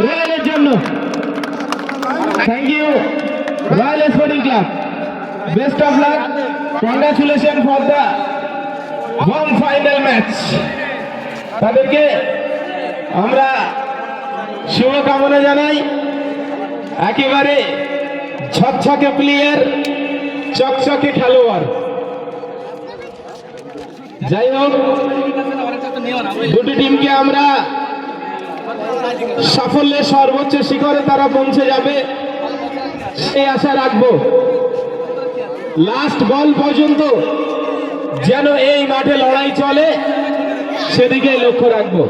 রয়্যালের জন্য। Thank you Royal Sporting Club, best of luck, congratulation for the home final match. তাদেরকে আমরা শুভকামনা জানাই। একেবারে ঝকঝকে প্লেয়ার, চকচকে খেলোয়াড়। যাই হোক, দুটি টিমকে আমরা সাফল্যের সর্বোচ্চ শিখরে তারা পৌঁছে যাবে সেই আশা রাখবো। লাস্ট বল পর্যন্ত যেন এই মাঠে লড়াই চলে সেদিকে লক্ষ্য রাখবো।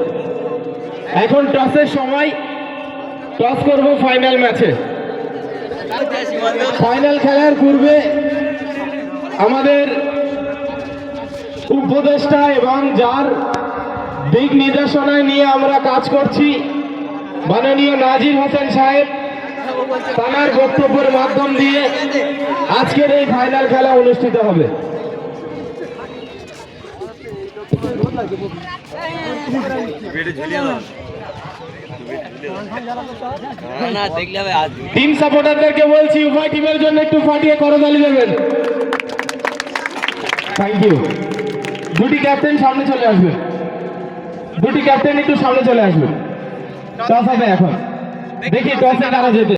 এখন টসের সময়, টস করব ফাইনাল ম্যাচে। ফাইনাল খেলার পূর্বে আমাদের উপদেষ্টা এবং যার দিক নির্দেশনায় নিয়ে আমরা কাজ করছি মাননীয় নাজির হোসেন সাহেব, তার বক্তব্যের মাধ্যম দিয়ে আজকের এই ফাইনাল খেলা অনুষ্ঠিত হবে। টিম সাপোর্টারদেরকে বলছি উভয় টিমের জন্য একটু ফাটিয়ে করতালি দেবেন। Thank you. দুটি ক্যাপ্টেন সামনে চলে আসবে, দুটি ক্যাপ্টেন একটু সামনে চলে আসবে। টস হবে এখন, দেখি টসে কারা জেতে।